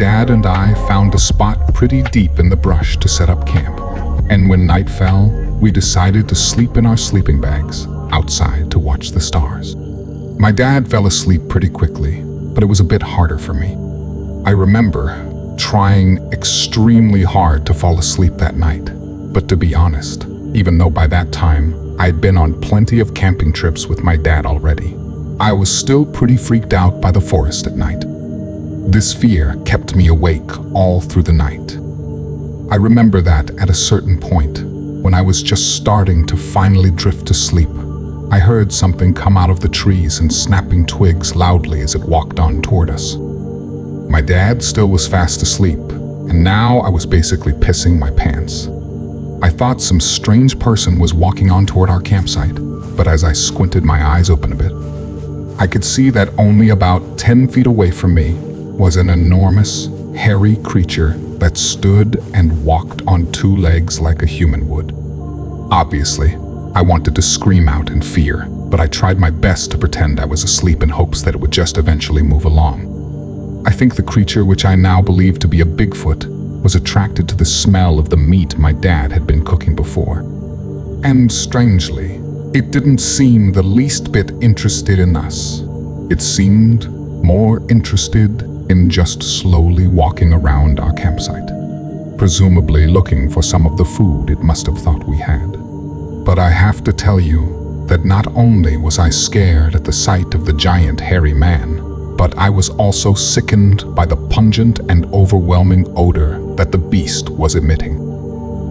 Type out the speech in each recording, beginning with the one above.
dad and I found a spot pretty deep in the brush to set up camp. And when night fell, we decided to sleep in our sleeping bags outside to watch the stars. My dad fell asleep pretty quickly, but it was a bit harder for me. I remember trying extremely hard to fall asleep that night. But to be honest, even though by that time I'd been on plenty of camping trips with my dad already, I was still pretty freaked out by the forest at night. This fear kept me awake all through the night. I remember that at a certain point, when I was just starting to finally drift to sleep, I heard something come out of the trees and snapping twigs loudly as it walked on toward us. My dad still was fast asleep, and now I was basically pissing my pants. I thought some strange person was walking on toward our campsite, but as I squinted my eyes open a bit, I could see that only about 10 feet away from me was an enormous, hairy creature that stood and walked on two legs like a human would. Obviously, I wanted to scream out in fear, but I tried my best to pretend I was asleep in hopes that it would just eventually move along. I think the creature, which I now believe to be a Bigfoot, was attracted to the smell of the meat my dad had been cooking before. And strangely, it didn't seem the least bit interested in us. It seemed more interested in just slowly walking around our campsite, presumably looking for some of the food it must have thought we had. But I have to tell you that not only was I scared at the sight of the giant hairy man, but I was also sickened by the pungent and overwhelming odor that the beast was emitting.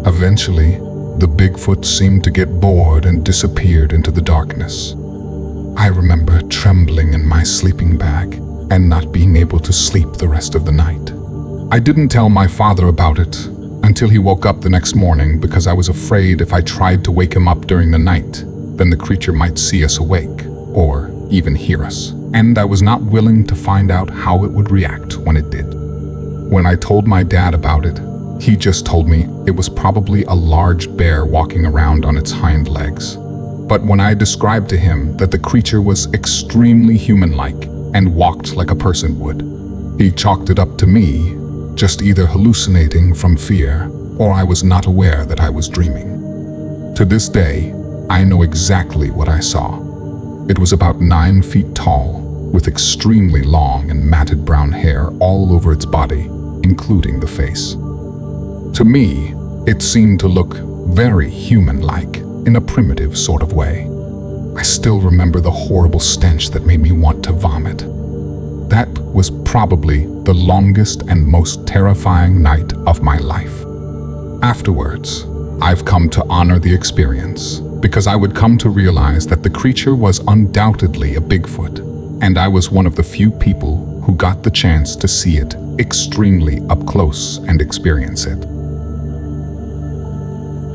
Eventually, the Bigfoot seemed to get bored and disappeared into the darkness. I remember trembling in my sleeping bag and not being able to sleep the rest of the night. I didn't tell my father about it until he woke up the next morning because I was afraid if I tried to wake him up during the night, then the creature might see us awake or even hear us, and I was not willing to find out how it would react when it did. When I told my dad about it, he just told me it was probably a large bear walking around on its hind legs. But when I described to him that the creature was extremely human-like and walked like a person would, he chalked it up to me just either hallucinating from fear or I was not aware that I was dreaming. To this day, I know exactly what I saw. It was about 9 feet tall, with extremely long and matted brown hair all over its body, including the face. To me, it seemed to look very human-like in a primitive sort of way. I still remember the horrible stench that made me want to vomit. That was probably the longest and most terrifying night of my life. Afterwards, I've come to honor the experience because I would come to realize that the creature was undoubtedly a Bigfoot, and I was one of the few people who got the chance to see it extremely up close and experience it.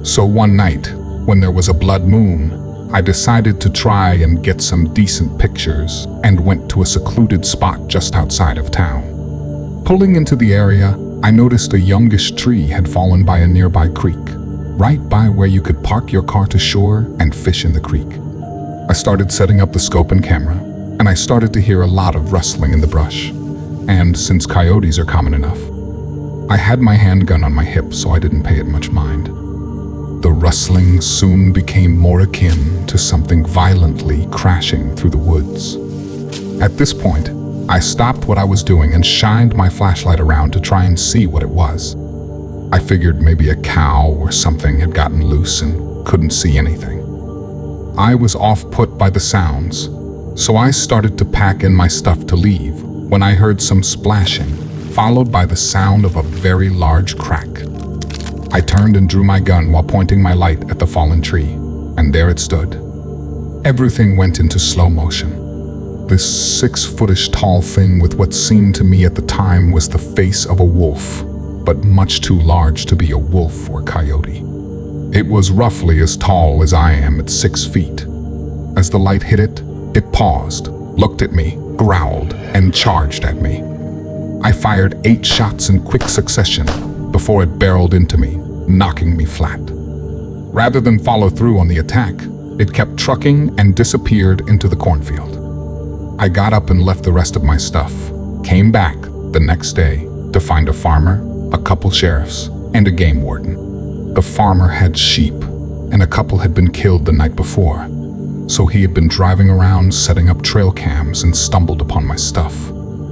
So one night, when there was a blood moon, I decided to try and get some decent pictures and went to a secluded spot just outside of town. Pulling into the area, I noticed a youngish tree had fallen by a nearby creek, right by where you could park your car to shore and fish in the creek. I started setting up the scope and camera, and I started to hear a lot of rustling in the brush. And since coyotes are common enough, I had my handgun on my hip, so I didn't pay it much mind. The rustling soon became more akin to something violently crashing through the woods. At this point, I stopped what I was doing and shined my flashlight around to try and see what it was. I figured maybe a cow or something had gotten loose and couldn't see anything. I was off-put by the sounds, so I started to pack in my stuff to leave when I heard some splashing, followed by the sound of a very large crack. I turned and drew my gun while pointing my light at the fallen tree, and there it stood. Everything went into slow motion. This 6-foot-ish tall thing with what seemed to me at the time was the face of a wolf, but much too large to be a wolf or coyote. It was roughly as tall as I am at 6 feet. As the light hit it, it paused, looked at me, growled, and charged at me. I fired 8 shots in quick succession before it barreled into me, knocking me flat. Rather than follow through on the attack, it kept trucking and disappeared into the cornfield. I got up and left the rest of my stuff, came back the next day to find a farmer, a couple sheriffs, and a game warden. The farmer had sheep, and a couple had been killed the night before, so he had been driving around setting up trail cams and stumbled upon my stuff.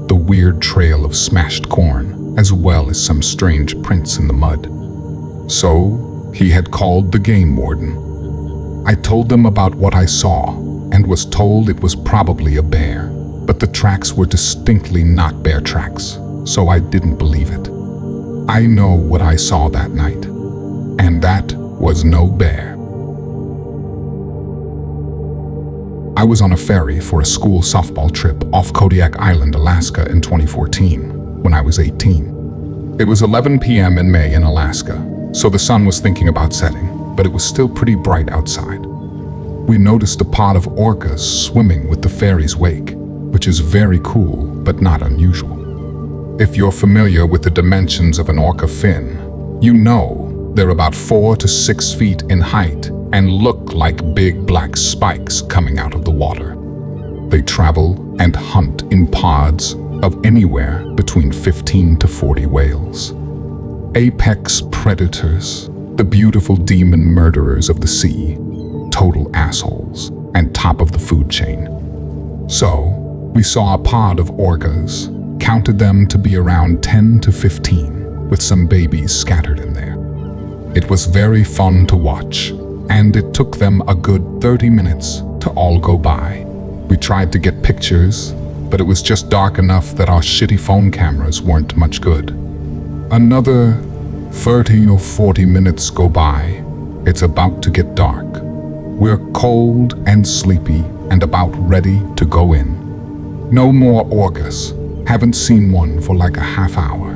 The weird trail of smashed corn, as well as some strange prints in the mud. So, he had called the game warden. I told them about what I saw, and was told it was probably a bear, but the tracks were distinctly not bear tracks, so I didn't believe it. I know what I saw that night, and that was no bear. I was on a ferry for a school softball trip off Kodiak Island, Alaska in 2014, when I was 18. It was 11 p.m. in May in Alaska, so the sun was thinking about setting, but it was still pretty bright outside. We noticed a pod of orcas swimming with the ferry's wake, which is very cool, but not unusual. If you're familiar with the dimensions of an orca fin, you know they're about 4 to 6 feet in height and look like big black spikes coming out of the water. They travel and hunt in pods of anywhere between 15 to 40 whales. Apex predators, the beautiful demon murderers of the sea, total assholes, and top of the food chain. So, we saw a pod of orcas, counted them to be around 10 to 15, with some babies scattered in there. It was very fun to watch, and it took them a good 30 minutes to all go by. We tried to get pictures, but it was just dark enough that our shitty phone cameras weren't much good. Another 30 or 40 minutes go by. It's about to get dark. We're cold and sleepy and about ready to go in. No more orcas. Haven't seen one for like a half hour.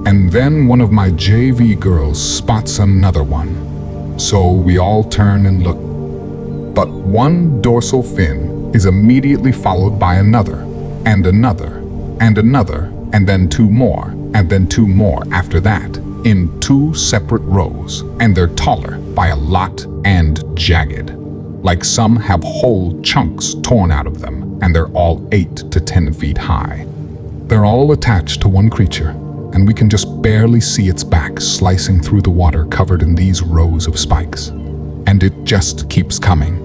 And then one of my JV girls spots another one. So we all turn and look. But one dorsal fin is immediately followed by another, and another, and another, and then 2 more, and then 2 more after that, in 2 separate rows, and they're taller by a lot and jagged. Like some have whole chunks torn out of them, and they're all 8 to 10 feet high. They're all attached to one creature, and we can just barely see its back slicing through the water covered in these rows of spikes. And it just keeps coming.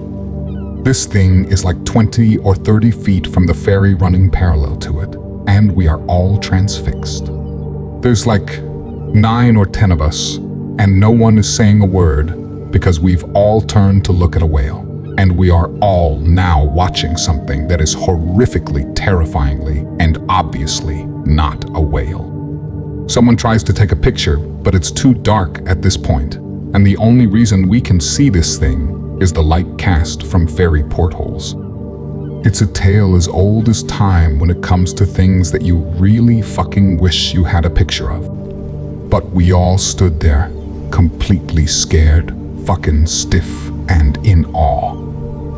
This thing is like 20 or 30 feet from the ferry running parallel to it, and we are all transfixed. There's like 9 or 10 of us, and no one is saying a word because we've all turned to look at a whale, and we are all now watching something that is horrifically, terrifyingly, and obviously not a whale. Someone tries to take a picture, but it's too dark at this point, and the only reason we can see this thing is the light cast from ferry portholes. It's a tale as old as time when it comes to things that you really fucking wish you had a picture of. But we all stood there, completely scared, fucking stiff, and in awe.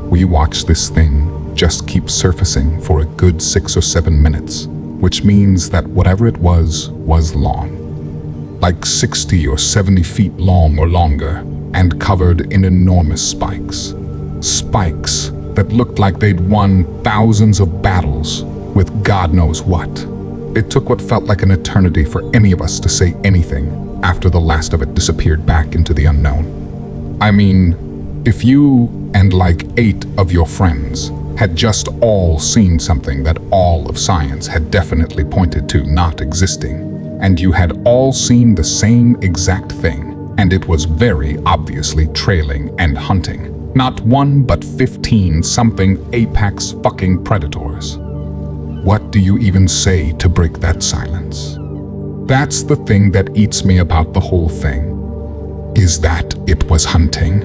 We watched this thing just keep surfacing for a good 6 or 7 minutes, which means that whatever it was long. Like 60 or 70 feet long or longer, and covered in enormous spikes. Spikes that looked like they'd won thousands of battles with God knows what. It took what felt like an eternity for any of us to say anything after the last of it disappeared back into the unknown. I mean, if you and like 8 of your friends had just all seen something that all of science had definitely pointed to not existing, and you had all seen the same exact thing, and it was very obviously trailing and hunting, not 1 but 15 something apex fucking predators. What do you even say to break that silence? That's the thing that eats me about the whole thing, is that it was hunting.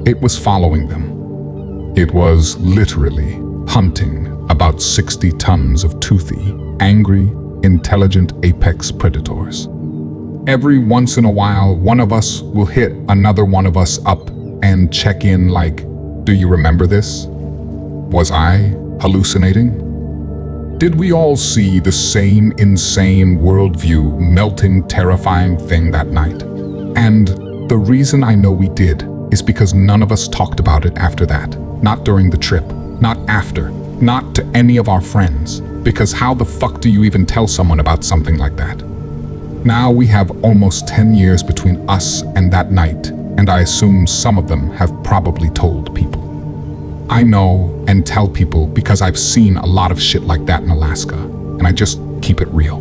It was following them. It was literally hunting about 60 tons of toothy, angry, intelligent apex predators. Every once in a while, one of us will hit another one of us up and check in like, do you remember this? Was I hallucinating? Did we all see the same insane worldview, melting, terrifying thing that night? And the reason I know we did is because none of us talked about it after that. Not during the trip, not after, not to any of our friends. because how the fuck do you even tell someone about something like that? Now we have almost 10 years between us and that night, and I assume some of them have probably told people. I know and tell people because I've seen a lot of shit like that in Alaska, and I just keep it real.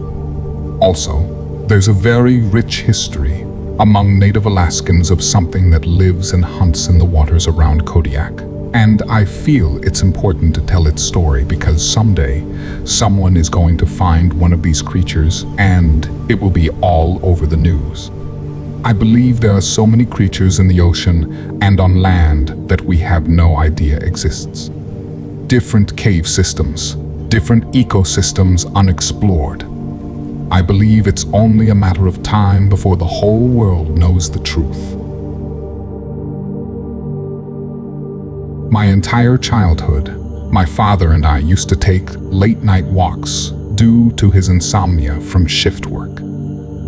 Also, there's a very rich history among Native Alaskans of something that lives and hunts in the waters around Kodiak. And I feel it's important to tell its story because someday someone is going to find one of these creatures and it will be all over the news. I believe there are so many creatures in the ocean and on land that we have no idea exists. Different cave systems, different ecosystems unexplored. I believe it's only a matter of time before the whole world knows the truth. My entire childhood, my father and I used to take late-night walks due to his insomnia from shift work.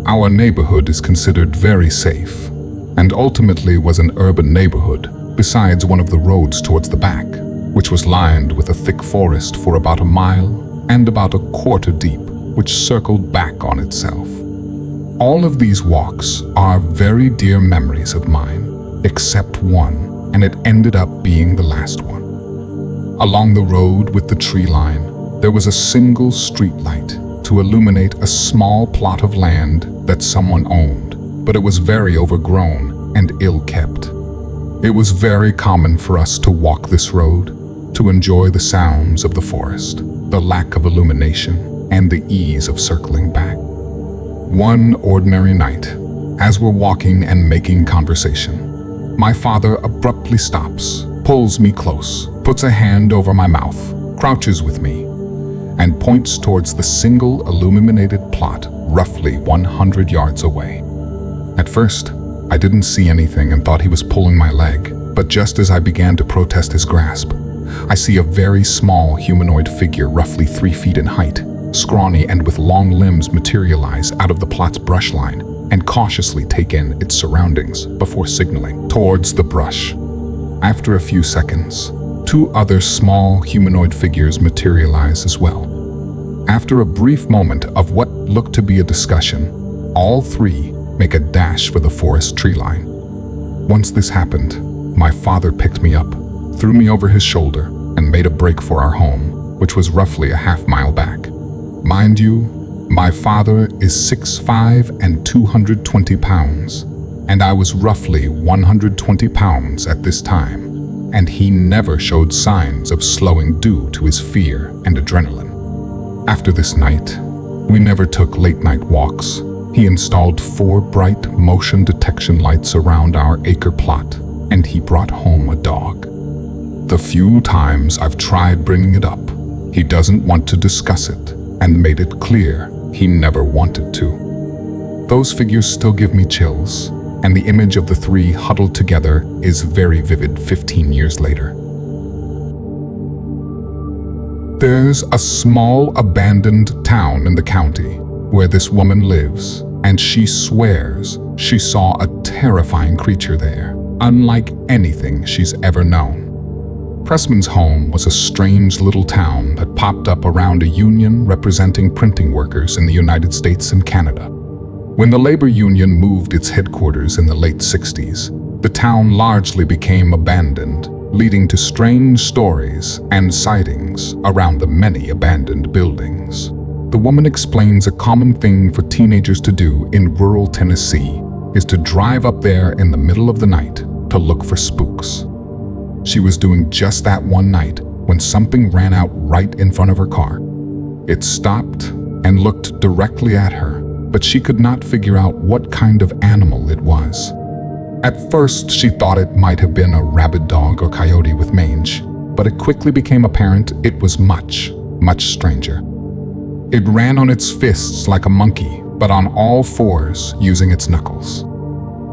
Our neighborhood is considered very safe, and ultimately was an urban neighborhood besides one of the roads towards the back, which was lined with a thick forest for about a mile and about a quarter deep, which circled back on itself. All of these walks are very dear memories of mine, except one, and it ended up being the last one. Along the road with the tree line, there was a single street light to illuminate a small plot of land that someone owned, but it was very overgrown and ill-kept. It was very common for us to walk this road, to enjoy the sounds of the forest, the lack of illumination, and the ease of circling back. One ordinary night, as we're walking and making conversation, my father abruptly stops, pulls me close, puts a hand over my mouth, crouches with me, and points towards the single illuminated plot roughly 100 yards away. At first, I didn't see anything and thought he was pulling my leg, but just as I began to protest his grasp, I see a very small humanoid figure roughly 3 feet in height, scrawny and with long limbs materialize out of the plot's brush line and cautiously take in its surroundings before signaling towards the brush. After a few seconds, 2 other small humanoid figures materialize as well. After a brief moment of what looked to be a discussion, all 3 make a dash for the forest tree line. Once this happened, my father picked me up, threw me over his shoulder, and made a break for our home, which was roughly a half-mile back. Mind you, my father is 6'5" and 220 pounds, and I was roughly 120 pounds at this time, and he never showed signs of slowing due to his fear and adrenaline. After this night, we never took late-night walks. He installed 4 bright motion detection lights around our acre plot, and he brought home a dog. The few times I've tried bringing it up, he doesn't want to discuss it, and made it clear he never wanted to. Those figures still give me chills, and the image of the 3 huddled together is very vivid 15 years later. There's a small abandoned town in the county where this woman lives, and she swears she saw a terrifying creature there, unlike anything she's ever known. Pressman's home was a strange little town that popped up around a union representing printing workers in the United States and Canada. When the labor union moved its headquarters in the late 60s, the town largely became abandoned, leading to strange stories and sightings around the many abandoned buildings. The woman explains a common thing for teenagers to do in rural Tennessee is to drive up there in the middle of the night to look for spooks. She was doing just that one night when something ran out right in front of her car. It stopped and looked directly at her, but she could not figure out what kind of animal it was. At first, she thought it might have been a rabid dog or coyote with mange, but it quickly became apparent it was much, much stranger. It ran on its fists like a monkey, but on all 4s using its knuckles.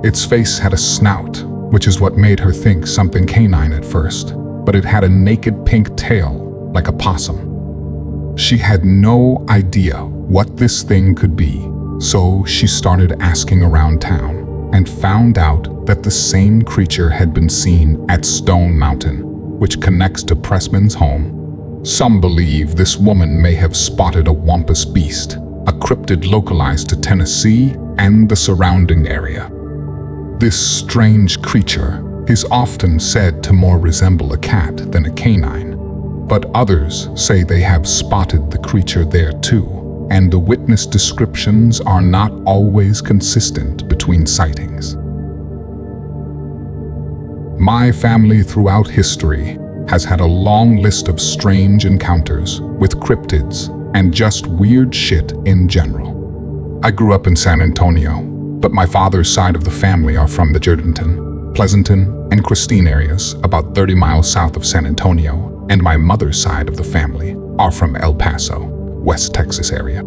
Its face had a snout, which is what made her think something canine at first, but it had a naked pink tail like a possum. She had no idea what this thing could be, so she started asking around town and found out that the same creature had been seen at Stone Mountain, which connects to Pressman's home. Some believe this woman may have spotted a Wampus beast, a cryptid localized to Tennessee and the surrounding area. This strange creature is often said to more resemble a cat than a canine, but others say they have spotted the creature there too, and the witness descriptions are not always consistent between sightings. My family throughout history has had a long list of strange encounters with cryptids and just weird shit in general. I grew up in San Antonio, but my father's side of the family are from the Jourdanton, Pleasanton, and Christine areas about 30 miles south of San Antonio, and my mother's side of the family are from El Paso, West Texas area.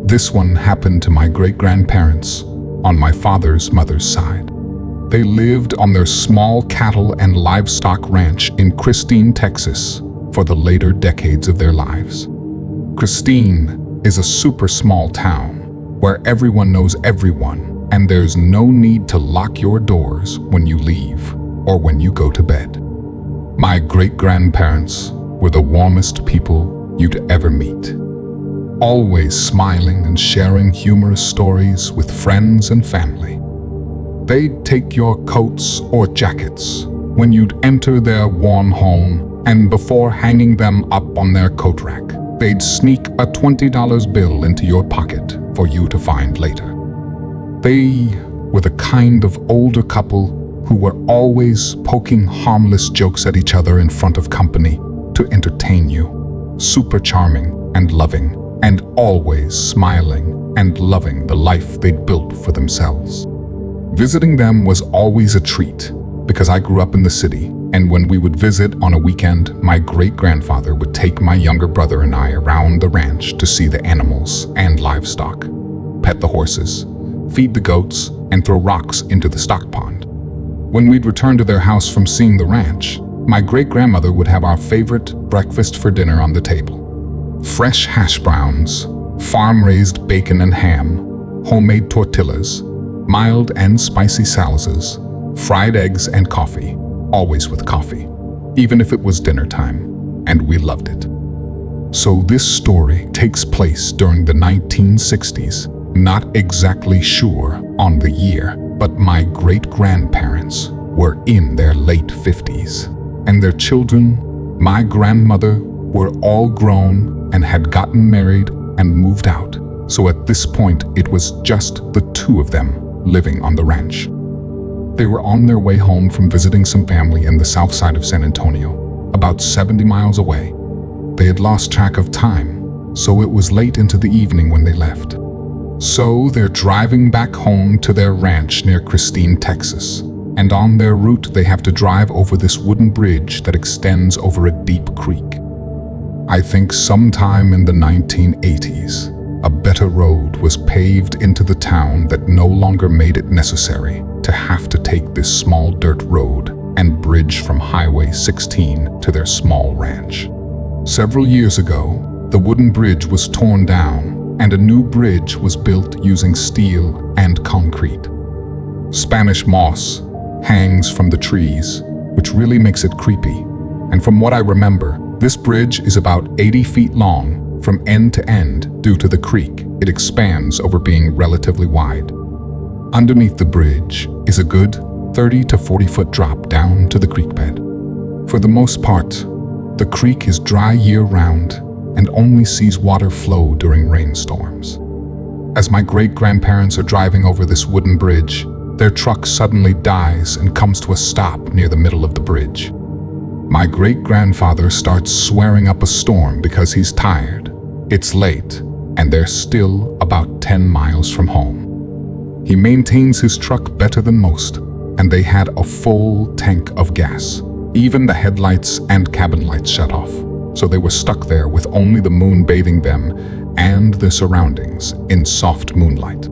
This one happened to my great-grandparents on my father's mother's side. They lived on their small cattle and livestock ranch in Christine, Texas, for the later decades of their lives. Christine is a super small town where everyone knows everyone, and there's no need to lock your doors when you leave or when you go to bed. My great-grandparents were the warmest people you'd ever meet, always smiling and sharing humorous stories with friends and family. They'd take your coats or jackets when you'd enter their warm home, and before hanging them up on their coat rack, they'd sneak a $20 bill into your pocket for you to find later. They were the kind of older couple who were always poking harmless jokes at each other in front of company to entertain you, super charming and loving, and always smiling and loving the life they'd built for themselves. Visiting them was always a treat because I grew up in the city, and when we would visit on a weekend, my great-grandfather would take my younger brother and I around the ranch to see the animals and livestock, pet the horses, feed the goats, and throw rocks into the stock pond. When we'd return to their house from seeing the ranch, my great-grandmother would have our favorite breakfast for dinner on the table. Fresh hash browns, farm-raised bacon and ham, homemade tortillas, mild and spicy salsas, fried eggs and coffee, always with coffee, even if it was dinner time, and we loved it. So this story takes place during the 1960s, not exactly sure on the year, but my great-grandparents were in their late 50s, and their children, my grandmother, were all grown and had gotten married and moved out. So at this point, it was just the two of them living on the ranch. They were on their way home from visiting some family in the south side of San Antonio, about 70 miles away. They had lost track of time, so it was late into the evening when they left. So they're driving back home to their ranch near Christine, Texas, and on their route they have to drive over this wooden bridge that extends over a deep creek. I think sometime in the 1980s, a better road was paved into the town that no longer made it necessary to have to take this small dirt road and bridge from Highway 16 to their small ranch. Several years ago, the wooden bridge was torn down and a new bridge was built using steel and concrete. Spanish moss hangs from the trees, which really makes it creepy. And from what I remember, this bridge is about 80 feet long from end to end due to the creek. It expands over being relatively wide. Underneath the bridge is a good 30 to 40 foot drop down to the creek bed. For the most part, the creek is dry year-round and only sees water flow during rainstorms. As my great-grandparents are driving over this wooden bridge, their truck suddenly dies and comes to a stop near the middle of the bridge. My great-grandfather starts swearing up a storm because he's tired. It's late, and they're still about 10 miles from home. He maintains his truck better than most, and they had a full tank of gas. Even the headlights and cabin lights shut off, so they were stuck there with only the moon bathing them and their surroundings in soft moonlight.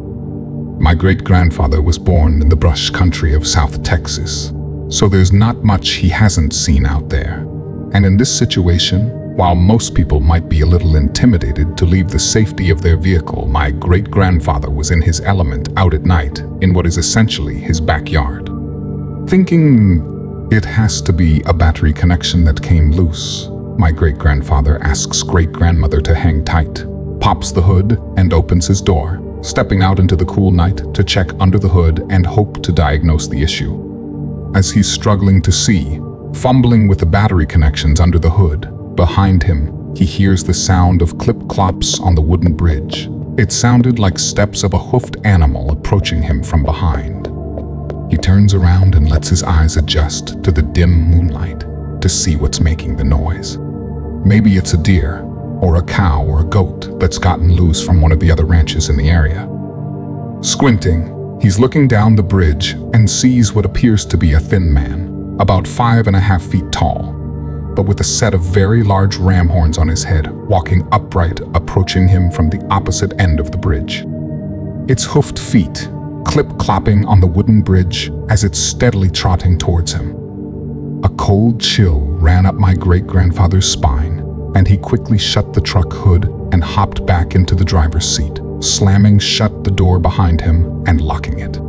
My great-grandfather was born in the brush country of South Texas, so there's not much he hasn't seen out there. And in this situation, while most people might be a little intimidated to leave the safety of their vehicle, my great-grandfather was in his element out at night in what is essentially his backyard. Thinking it has to be a battery connection that came loose, My great-grandfather asks great-grandmother to hang tight, pops the hood, and opens his door, stepping out into the cool night to check under the hood and hope to diagnose the issue. As he's struggling to see, fumbling with the battery connections under the hood, behind him, he hears the sound of clip-clops on the wooden bridge. It sounded like steps of a hoofed animal approaching him from behind. He turns around and lets his eyes adjust to the dim moonlight to see what's making the noise. Maybe it's a deer, or a cow or a goat that's gotten loose from one of the other ranches in the area. Squinting, he's looking down the bridge and sees what appears to be a thin man, about 5.5 feet tall, but with a set of very large ram horns on his head, walking upright, approaching him from the opposite end of the bridge. Its hoofed feet clip-clopping on the wooden bridge as it's steadily trotting towards him. A cold chill ran up my great-grandfather's spine, and he quickly shut the truck hood and hopped back into the driver's seat, slamming shut the door behind him and locking it.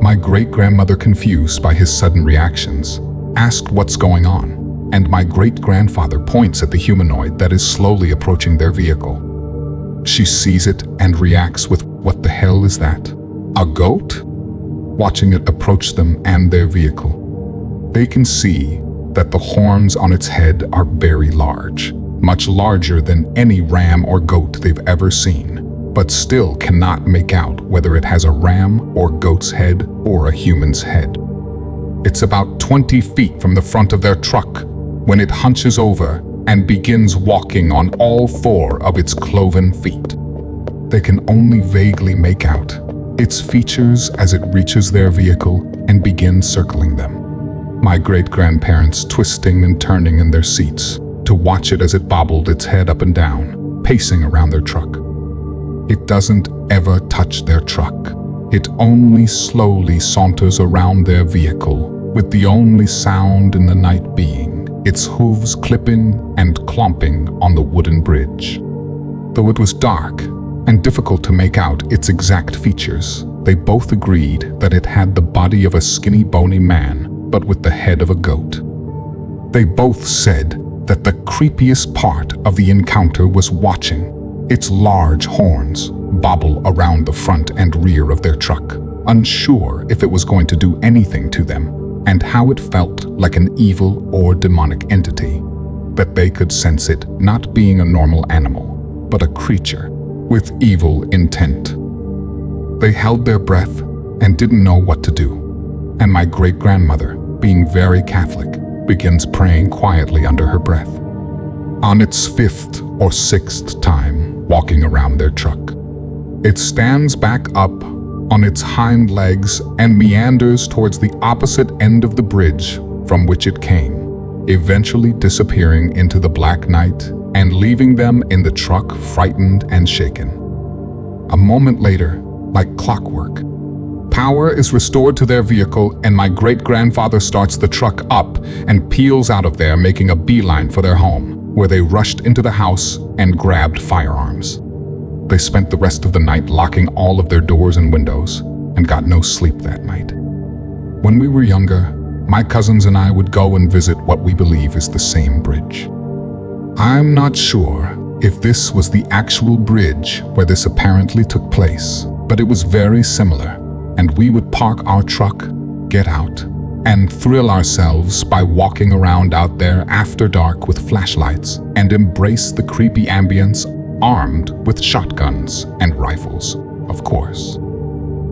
My great-grandmother, confused by his sudden reactions, asked what's going on, and my great-grandfather points at the humanoid that is slowly approaching their vehicle. She sees it and reacts with, "What the hell is that? A goat?" Watching it approach them and their vehicle, they can see that the horns on its head are very large, much larger than any ram or goat they've ever seen, but still cannot make out whether it has a ram or goat's head or a human's head. It's about 20 feet from the front of their truck when it hunches over and begins walking on all 4 of its cloven feet. They can only vaguely make out its features as it reaches their vehicle and begins circling them. My great-grandparents twisting and turning in their seats to watch it as it bobbled its head up and down, pacing around their truck. It doesn't ever touch their truck. It only slowly saunters around their vehicle, with the only sound in the night being its hooves clipping and clomping on the wooden bridge. Though it was dark and difficult to make out its exact features, they both agreed that it had the body of a skinny, bony man, but with the head of a goat. They both said that the creepiest part of the encounter was watching its large horns bobble around the front and rear of their truck, unsure if it was going to do anything to them, and how it felt like an evil or demonic entity, that they could sense it not being a normal animal, but a creature with evil intent. They held their breath and didn't know what to do, and my great-grandmother, being very Catholic, begins praying quietly under her breath. On its 5th or 6th time walking around their truck, it stands back up on its hind legs and meanders towards the opposite end of the bridge from which it came, eventually disappearing into the black night and leaving them in the truck frightened and shaken. A moment later, like clockwork, power is restored to their vehicle and my great-grandfather starts the truck up and peels out of there, making a beeline for their home, where they rushed into the house and grabbed firearms. They spent the rest of the night locking all of their doors and windows and got no sleep that night. When we were younger, my cousins and I would go and visit what we believe is the same bridge. I'm not sure if this was the actual bridge where this apparently took place, but it was very similar, and we would park our truck, get out, and thrill ourselves by walking around out there after dark with flashlights and embrace the creepy ambience armed with shotguns and rifles, of course.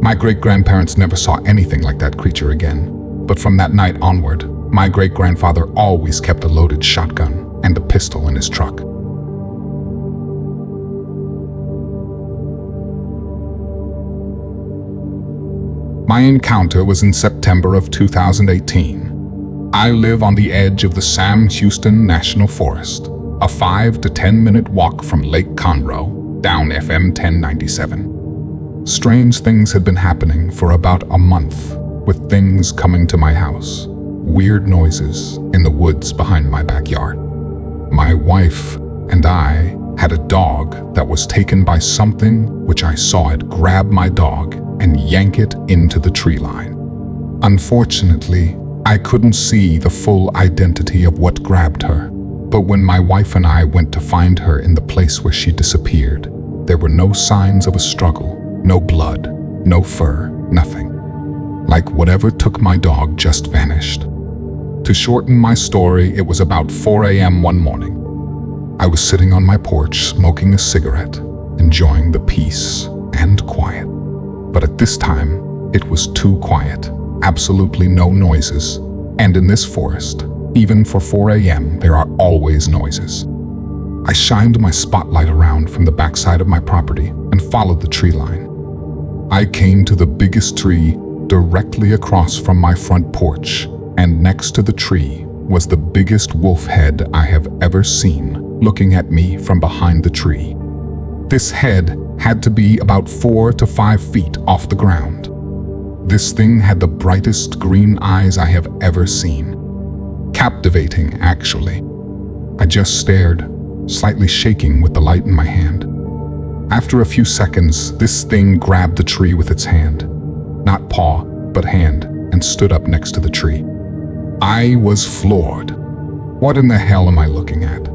My great-grandparents never saw anything like that creature again, but from that night onward, my great-grandfather always kept a loaded shotgun and a pistol in his truck. My encounter was in September of 2018. I live on the edge of the Sam Houston National Forest, a 5 to 10 minute walk from Lake Conroe, down FM 1097. Strange things had been happening for about a month, with things coming to my house, weird noises in the woods behind my backyard. My wife and I had a dog that was taken by something which I saw it grab my dog and yank it into the tree line. Unfortunately, I couldn't see the full identity of what grabbed her, But when my wife and I went to find her in the place where she disappeared, there were no signs of a struggle, no blood, no fur, nothing. Like whatever took my dog just vanished. To shorten my story, it was about 4 a.m. one morning. I was sitting on my porch smoking a cigarette, enjoying the peace and quiet. But at this time, it was too quiet, absolutely no noises. And in this forest, even for 4 a.m., there are always noises. I shined my spotlight around from the backside of my property and followed the tree line. I came to the biggest tree directly across from my front porch, and next to the tree was the biggest wolf head I have ever seen, looking at me from behind the tree. This head had to be about 4 to 5 feet off the ground. This thing had the brightest green eyes I have ever seen. Captivating, actually. I just stared, slightly shaking with the light in my hand. After a few seconds, this thing grabbed the tree with its hand. Not paw, but hand, and stood up next to the tree. I was floored. What in the hell am I looking at?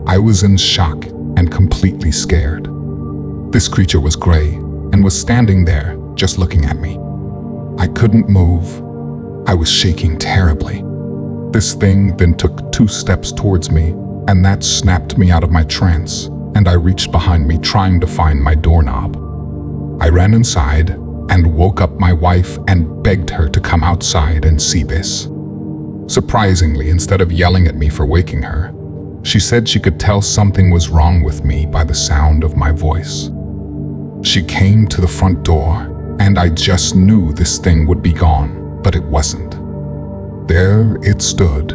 I was in shock and completely scared. This creature was gray and was standing there, just looking at me. I couldn't move. I was shaking terribly. This thing then took 2 steps towards me, and that snapped me out of my trance, and I reached behind me trying to find my doorknob. I ran inside and woke up my wife and begged her to come outside and see this. Surprisingly, instead of yelling at me for waking her, she said she could tell something was wrong with me by the sound of my voice. She came to the front door, and I just knew this thing would be gone, but it wasn't. There it stood,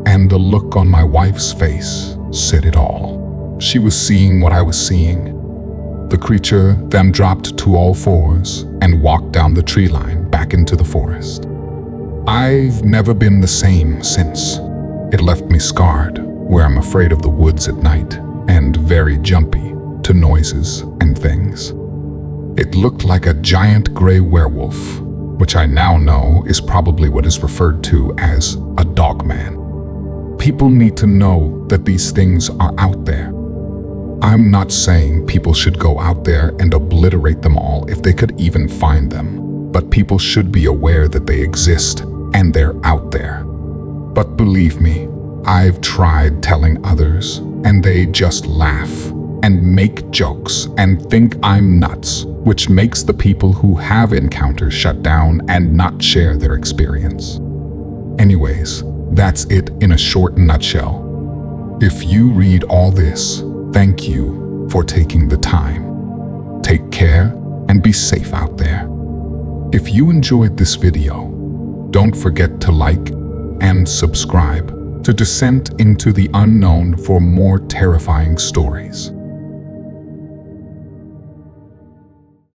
and the look on my wife's face said it all. She was seeing what I was seeing. The creature then dropped to all fours and walked down the tree line back into the forest. I've never been the same since. It left me scarred, where I'm afraid of the woods at night and very jumpy to noises and things. It looked like a giant gray werewolf, which I now know is probably what is referred to as a dogman. People need to know that these things are out there. I'm not saying people should go out there and obliterate them all if they could even find them, but people should be aware that they exist and they're out there. But believe me, I've tried telling others, and they just laugh and make jokes and think I'm nuts, which makes the people who have encounters shut down and not share their experience. Anyways, that's it in a short nutshell. If you read all this, thank you for taking the time. Take care and be safe out there. If you enjoyed this video, don't forget to like and subscribe to Descent into the Unknown for more terrifying stories.